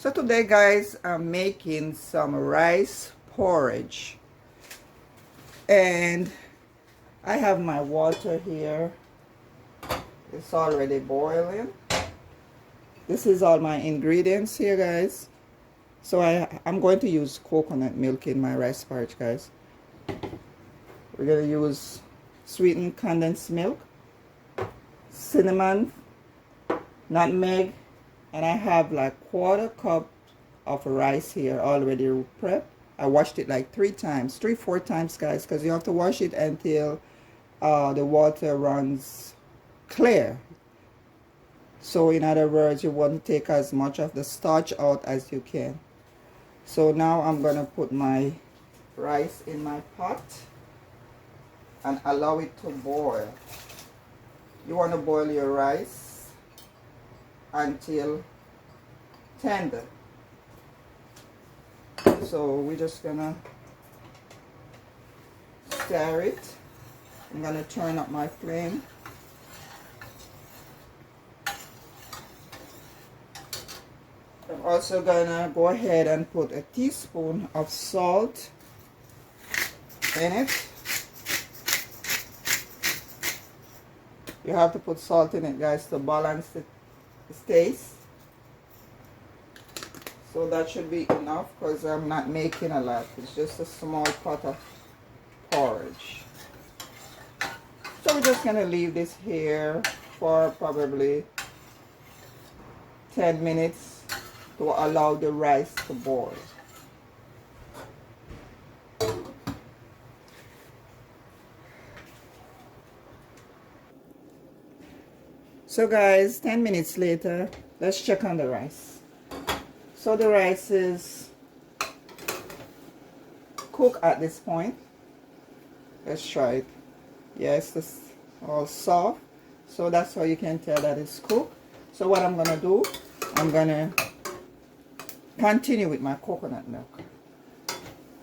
So today, guys, I'm making some rice porridge, and I have my water here. It's already boiling. This is all my ingredients here, guys. So I'm going to use coconut milk in my rice porridge, guys. We're going to use sweetened condensed milk, cinnamon, nutmeg, and I have like 1/4 cup of rice here already prepped. I washed it like 3, 4 times, guys, because you have to wash it until the water runs clear. So in other words, you want to take as much of the starch out as you can. So now I'm gonna put my rice in my pot and allow it to boil. You want to boil your rice until tender. So we're just gonna stir it. I'm gonna turn up my flame. I'm also gonna go ahead and put a teaspoon of salt in it. You have to put salt in it, guys, to balance the taste. So that should be enough because I'm not making a lot. It's just a small pot of porridge. So we're just gonna leave this here for probably 10 minutes to allow the rice to boil. So guys, 10 minutes later, let's check on the rice. So the rice is cooked at this point. Let's try it. Yes, it's all soft. So that's how you can tell that it's cooked. So what I'm gonna do, I'm gonna continue with my coconut milk.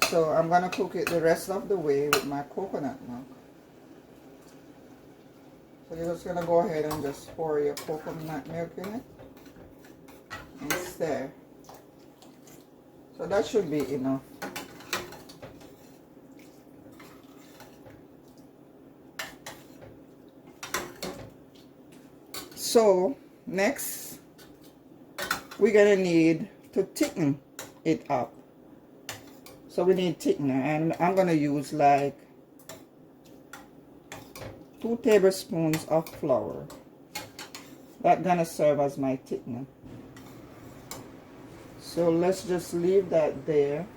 So I'm gonna cook it the rest of the way with my coconut milk. So you're just gonna go ahead and just pour your coconut milk in it and stir. So that should be enough. So next, we're gonna need to thicken it up. So we need thickener, and I'm gonna use like 2 tablespoons of flour. That's gonna serve as my thickener. So let's just leave that there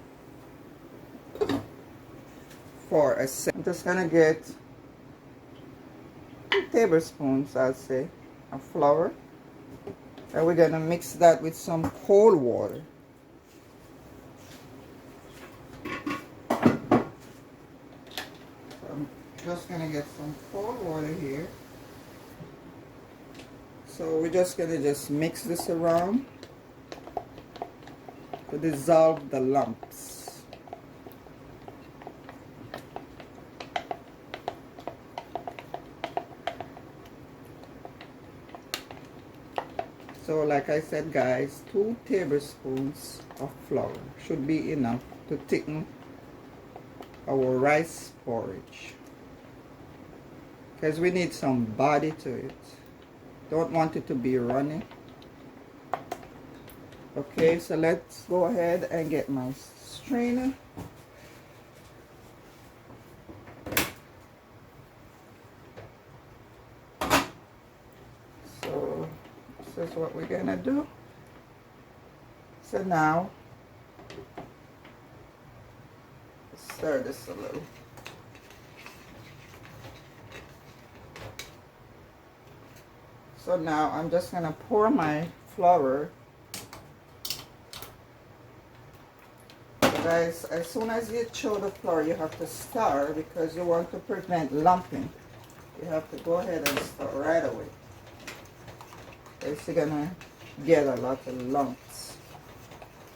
for a second. I'm just gonna get 2 tablespoons, I'll say, of flour, and we're gonna mix that with some cold water. I'm just gonna get some cold water here. So we're just gonna mix this around to dissolve the lumps. So like I said, guys, 2 tablespoons of flour should be enough to thicken our rice porridge, because we need some body to it. Don't want it to be runny. Okay, so let's go ahead and get my strainer. So this is what we're gonna do. So now, stir this a little. So now I'm just gonna pour my flour. Guys, as soon as you throw the flour, you have to stir because you want to prevent lumping. You have to go ahead and stir right away. Else you're gonna get a lot of lumps.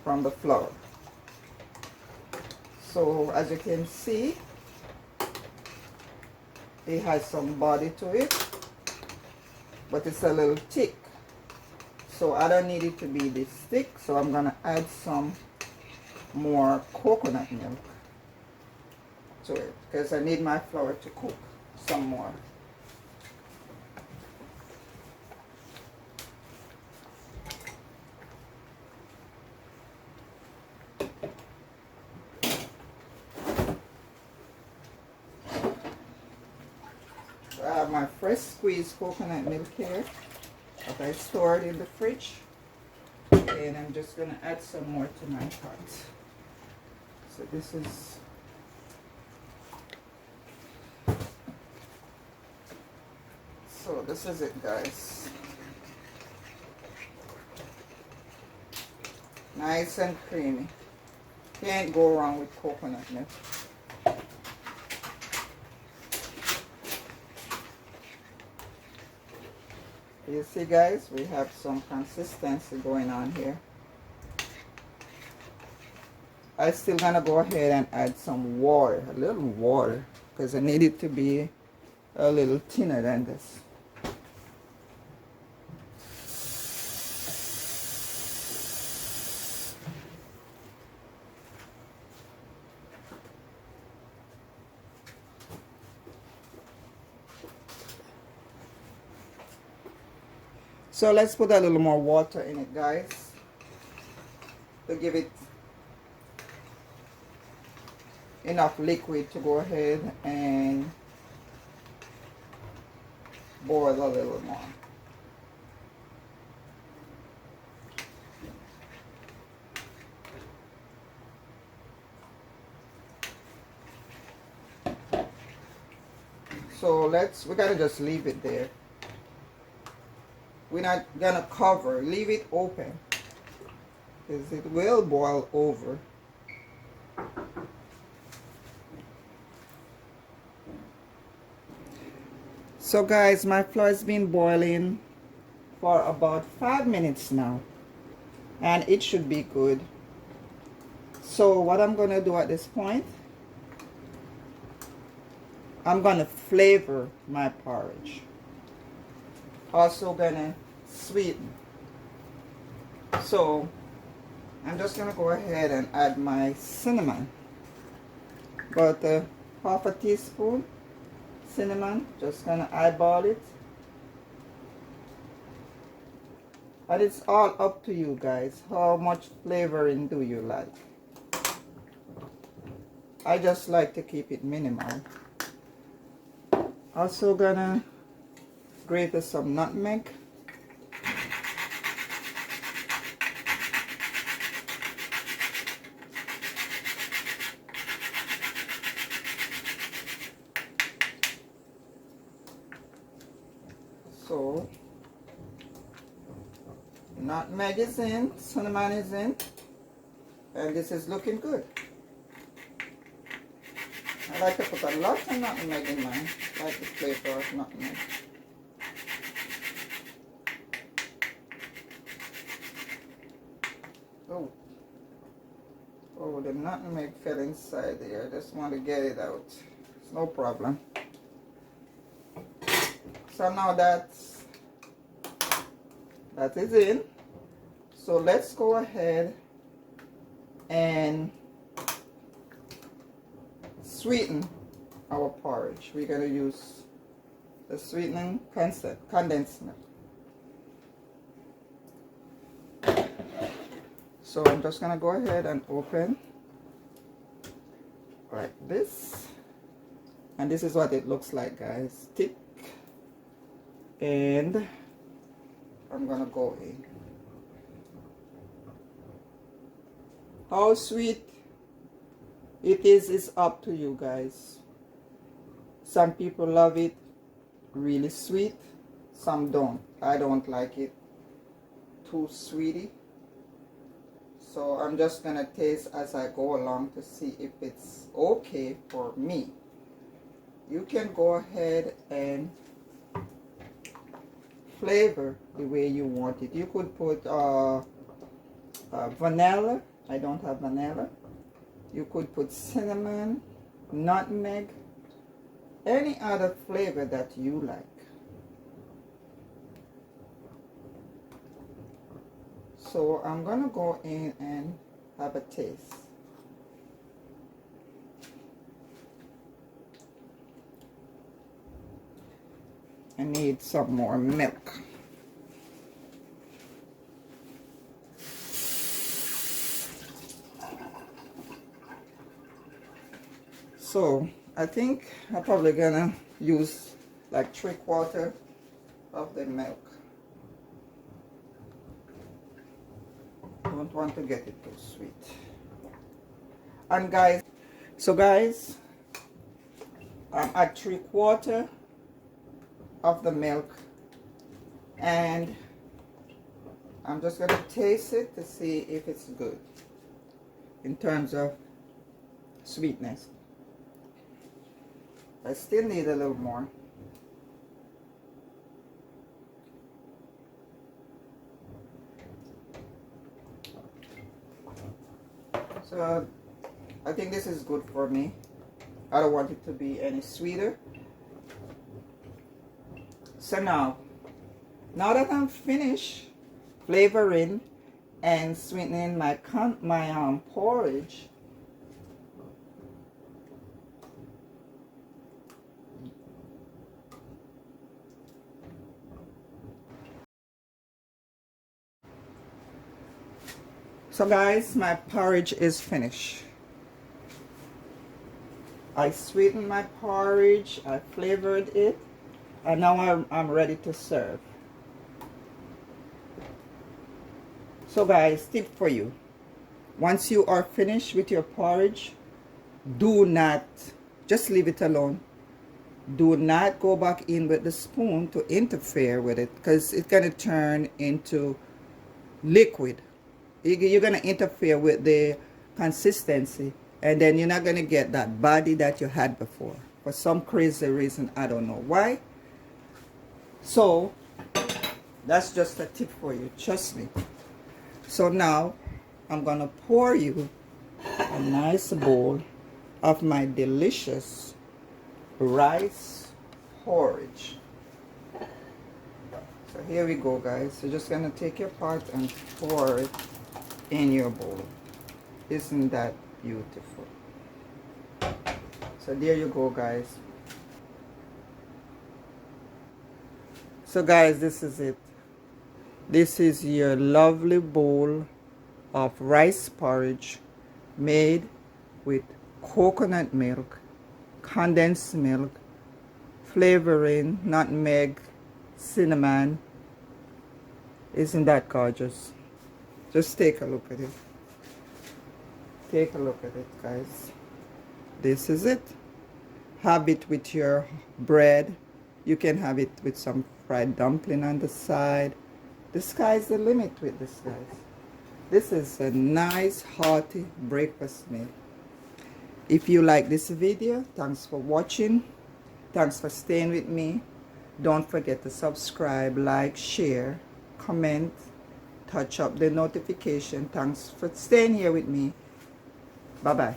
from the flour. So as you can see, it has some body to it, but it's a little thick. So I don't need it to be this thick, so I'm gonna add some more coconut milk to it because I need my flour to cook some more. I have my fresh squeezed coconut milk here that I stored in the fridge, and I'm just going to add some more to my pot. So this is it, guys. Nice and creamy. Can't go wrong with coconut milk. You see, guys, we have some consistency going on here. I'm still gonna go ahead and add some water, a little water, because I need it to be a little thinner than this. So let's put a little more water in it, guys, to give it enough liquid to go ahead and boil a little more. So we gotta just leave it there. We're not gonna cover, leave it open, because it will boil over. So guys, my flour has been boiling for about 5 minutes now, and it should be good. So what I'm gonna do at this point, I'm gonna flavor my porridge. Also gonna sweeten. So I'm just gonna go ahead and add my cinnamon. About half a teaspoon cinnamon. Just gonna eyeball it. And it's all up to you guys. How much flavoring do you like? I just like to keep it minimal. Also gonna grate some nutmeg. So nutmeg is in, cinnamon is in, and this is looking good. I like to put a lot of nutmeg in mine. I like the flavor of nutmeg. Oh, the nutmeg fell inside there. I just want to get it out. It's no problem. So now that is in. So let's go ahead and sweeten our porridge. We're going to use the sweetening condensed milk. So I'm just going to go ahead and open like this. And this is what it looks like, guys. Thick. And I'm going to go in. How sweet it is up to you guys. Some people love it really sweet. Some don't. I don't like it too sweety. So I'm just gonna taste as I go along to see if it's okay for me. You can go ahead and flavor the way you want it. You could put vanilla I don't have vanilla. You could put cinnamon, nutmeg, any other flavor that you like. So I'm gonna go in and have a taste. I need some more milk. So I think I'm probably gonna use like 3/4 of the milk. Don't want to get it too sweet. And guys, so guys, I'm at 3/4 of the milk, and I'm just gonna taste it to see if it's good in terms of sweetness. I still need a little more. So I think this is good for me. I don't want it to be any sweeter. So now that I'm finished flavoring and sweetening my porridge, so guys, my porridge is finished. I sweetened my porridge, I flavored it, and now I'm ready to serve. So guys, tip for you. Once you are finished with your porridge, do not, just leave it alone. Do not go back in with the spoon to interfere with it, because it's going to turn into liquid. You're going to interfere with the consistency, and then you're not going to get that body that you had before. For some crazy reason, I don't know why. So that's just a tip for you, trust me. So now I'm going to pour you a nice bowl of my delicious rice porridge. So here we go, guys. You're just going to take your pot and pour it in your bowl. Isn't that beautiful? So there you go, guys. So guys, this is it. This is your lovely bowl of rice porridge made with coconut milk, condensed milk, flavoring, nutmeg, cinnamon. Isn't that gorgeous? Just take a look at it. Take a look at it, guys. This is it. Have it with your bread. You can have it with some fried dumpling on the side. The sky's the limit with this, guys. This is a nice hearty breakfast meal. If you like this video, thanks for watching. Thanks for staying with me. Don't forget to subscribe, like, share, comment, touch up the notification. Thanks for staying here with me. Bye-bye.